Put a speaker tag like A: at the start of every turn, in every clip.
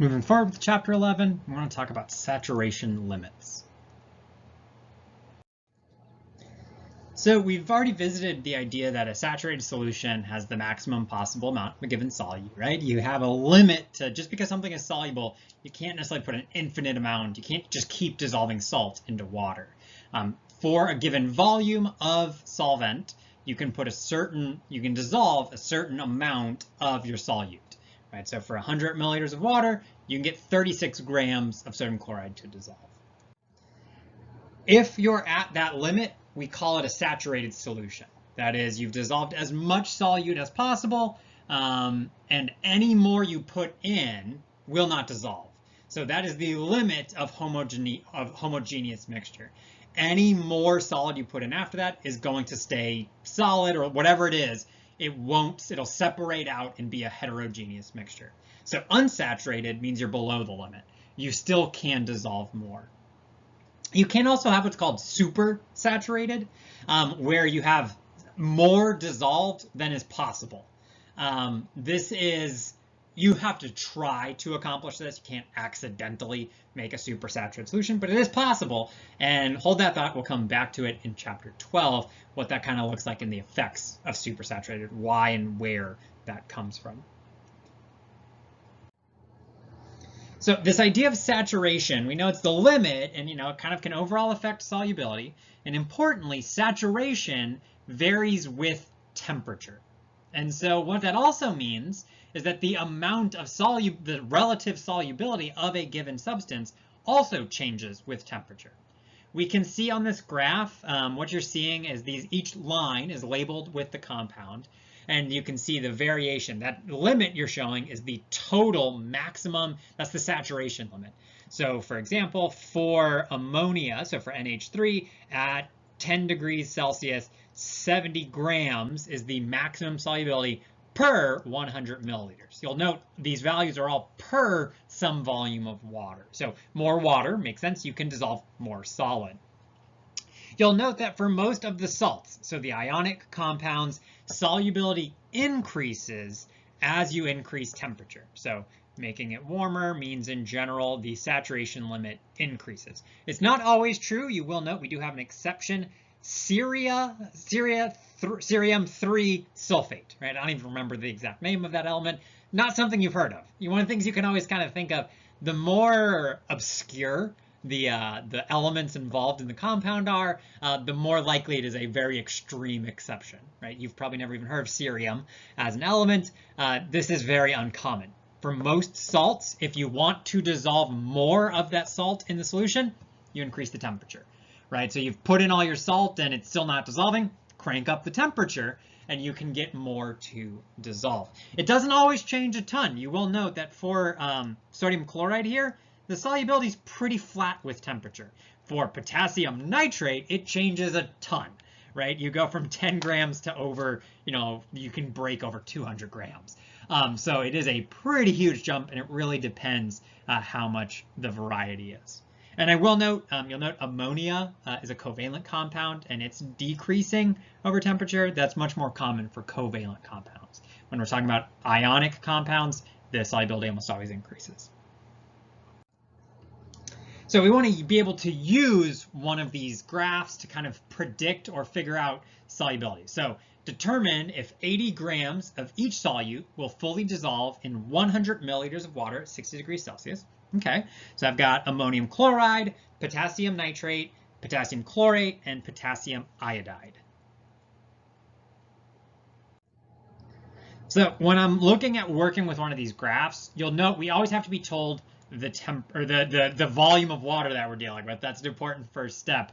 A: Moving forward with chapter 11, we want to talk about saturation limits. So we've already visited the idea that a saturated solution has the maximum possible amount of a given solute, right? You have a limit to, just because something is soluble, you can't necessarily put an infinite amount. You can't just keep dissolving salt into water. For a given volume of solvent, you can dissolve a certain amount of your solute, right? So for 100 milliliters of water, you can get 36 grams of sodium chloride to dissolve. If you're at that limit, we call it a saturated solution. That is, you've dissolved as much solute as possible, and any more you put in will not dissolve. So that is the limit of homogeneous mixture. Any more solid you put in after that is going to stay solid, or whatever it is. It'll separate out and be a heterogeneous mixture. So unsaturated means you're below the limit. You still can dissolve more. You can also have what's called super saturated, where you have more dissolved than is possible. You have to try to accomplish this. You can't accidentally make a super saturated solution, but it is possible. And hold that thought, we'll come back to it in chapter 12, what that kind of looks like in the effects of super saturated, why and where that comes from. So this idea of saturation, we know it's the limit, and it kind of can overall affect solubility. And importantly, saturation varies with temperature. And so what that also means is that the amount of the relative solubility of a given substance also changes with temperature. We can see on this graph, what you're seeing is each line is labeled with the compound. And you can see the variation. That limit you're showing is the total maximum. That's the saturation limit. So for example, for ammonia, so for NH3 at 10 degrees Celsius, 70 grams is the maximum solubility per 100 milliliters. You'll note these values are all per some volume of water. So more water makes sense. You can dissolve more solid. You'll note that for most of the salts, so the ionic compounds, solubility increases as you increase temperature. So making it warmer means in general the saturation limit increases. It's not always true. You will note we do have an exception. Cerium-3 sulfate, right? I don't even remember the exact name of that element. Not something you've heard of. One of the things you can always kind of think of, the more obscure the elements involved in the compound are, the more likely it is a very extreme exception, right? You've probably never even heard of cerium as an element. This is very uncommon. For most salts, if you want to dissolve more of that salt in the solution, you increase the temperature, right? So you've put in all your salt and it's still not dissolving, crank up the temperature and you can get more to dissolve. It doesn't always change a ton. You will note that for sodium chloride here, the solubility is pretty flat with temperature. For potassium nitrate, it changes a ton, right? You go from 10 grams to over, you can break over 200 grams. So it is a pretty huge jump, and it really depends how much the variety is. And I will note, you'll note ammonia is a covalent compound, and it's decreasing over temperature. That's much more common for covalent compounds. When we're talking about ionic compounds, the solubility almost always increases. So we want to be able to use one of these graphs to kind of predict or figure out solubility. So determine if 80 grams of each solute will fully dissolve in 100 milliliters of water at 60 degrees Celsius. Okay, so I've got ammonium chloride, potassium nitrate, potassium chlorate, and potassium iodide. So when I'm looking at working with one of these graphs, you'll note we always have to be told the volume of water that we're dealing with. That's an important first step.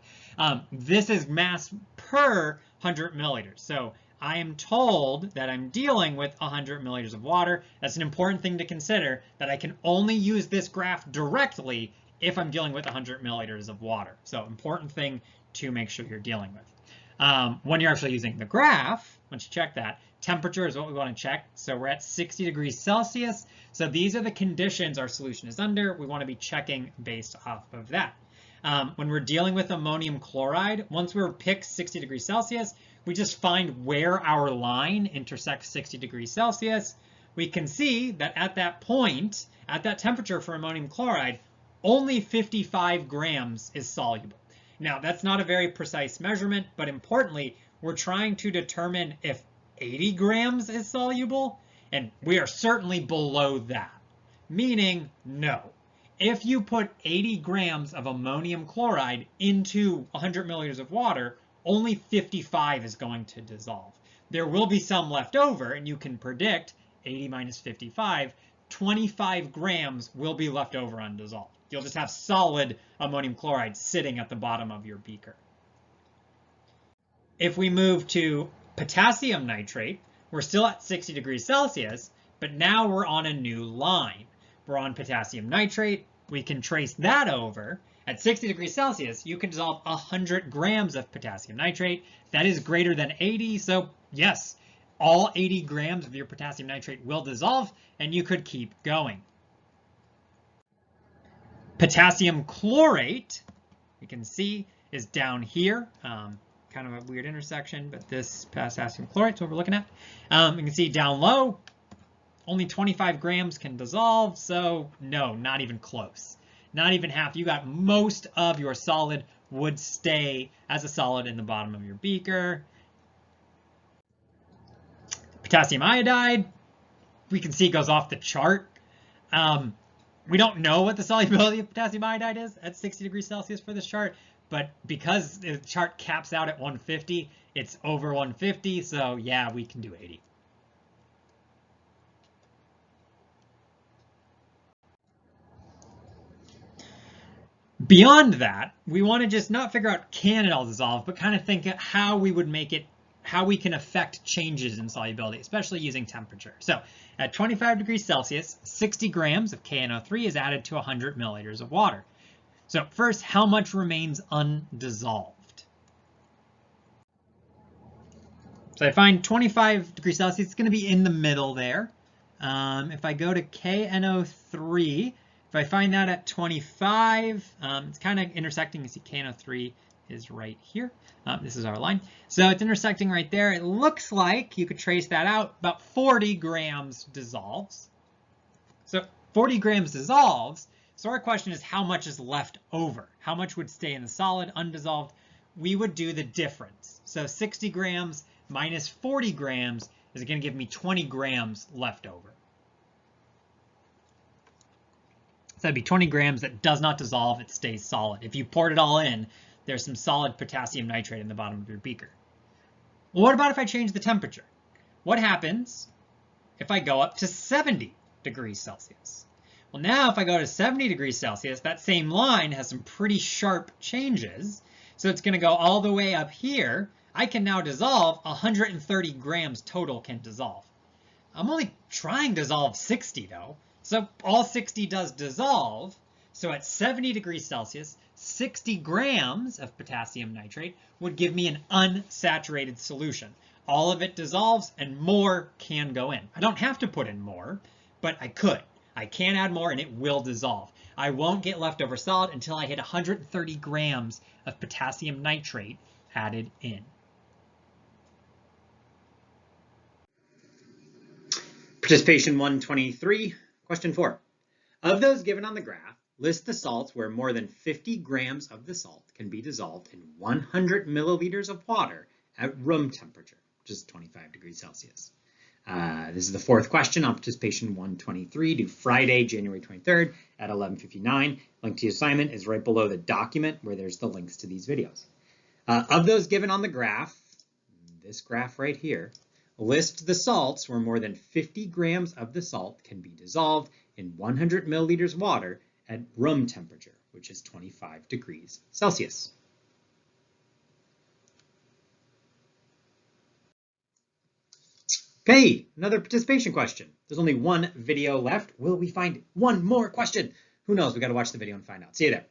A: This is mass per 100 milliliters. So I am told that I'm dealing with 100 milliliters of water. That's an important thing to consider, that I can only use this graph directly if I'm dealing with 100 milliliters of water. So important thing to make sure you're dealing with. When you're actually using the graph, once you check that, temperature is what we want to check. So we're at 60 degrees Celsius. So these are the conditions our solution is under. We want to be checking based off of that. When we're dealing with ammonium chloride, once we're picked 60 degrees Celsius, we just find where our line intersects 60 degrees Celsius. we can see that at that point, at that temperature for ammonium chloride, only 55 grams is soluble. Now, that's not a very precise measurement, but importantly, we're trying to determine if 80 grams is soluble, and we are certainly below that, meaning no. If you put 80 grams of ammonium chloride into 100 milliliters of water, only 55 is going to dissolve. There will be some left over, and you can predict 80 minus 55, 25 grams will be left over undissolved. You'll just have solid ammonium chloride sitting at the bottom of your beaker. If we move to potassium nitrate, we're still at 60 degrees Celsius, but now we're on a new line. We're on potassium nitrate. We can trace that over. At 60 degrees Celsius, you can dissolve 100 grams of potassium nitrate. That is greater than 80, so yes, all 80 grams of your potassium nitrate will dissolve, and you could keep going. Potassium chlorate, we can see, is down here. Kind of a weird intersection, but this potassium chlorate is what we're looking at. You can see down low, only 25 grams can dissolve, so no, not even close. Not even half. You got most of your solid would stay as a solid in the bottom of your beaker. Potassium iodide, we can see goes off the chart. We don't know what the solubility of potassium iodide is at 60 degrees Celsius for this chart, but because the chart caps out at 150, it's over 150, so yeah, we can do 80. Beyond that, we want to just not figure out can it all dissolve, but kind of think how we would make it, how we can affect changes in solubility, especially using temperature. So at 25 degrees Celsius, 60 grams of KNO3 is added to 100 milliliters of water. So first, how much remains undissolved? So I find 25 degrees Celsius, it's going to be in the middle there. If I go to KNO3, if I find that at 25, it's kind of intersecting. You see KNO3 is right here. This is our line. So it's intersecting right there. It looks like you could trace that out. About 40 grams dissolves. So 40 grams dissolves. So our question is how much is left over? How much would stay in the solid undissolved? We would do the difference. So 60 grams minus 40 grams is going to give me 20 grams left over. So that'd be 20 grams that does not dissolve, it stays solid. If you poured it all in, there's some solid potassium nitrate in the bottom of your beaker. Well, what about if I change the temperature? What happens if I go up to 70 degrees Celsius? Well, now if I go to 70 degrees Celsius, that same line has some pretty sharp changes. So it's going to go all the way up here. I can now dissolve 130 grams total can dissolve. I'm only trying to dissolve 60 though. So all 60 does dissolve. So at 70 degrees Celsius, 60 grams of potassium nitrate would give me an unsaturated solution. All of it dissolves and more can go in. I don't have to put in more, but I could. I can add more and it will dissolve. I won't get leftover solid until I hit 130 grams of potassium nitrate added in. Participation 123, question 4. Of those given on the graph, list the salts where more than 50 grams of the salt can be dissolved in 100 milliliters of water at room temperature, which is 25 degrees Celsius. This is the fourth question on participation 123, due Friday, January 23rd at 11:59. Link to the assignment is right below the document where there's the links to these videos. Of those given on the graph, this graph right here, list the salts where more than 50 grams of the salt can be dissolved in 100 milliliters water at room temperature, which is 25 degrees Celsius. Okay, another participation question. There's only one video left. Will we find one more question? Who knows? We got to watch the video and find out. See you there.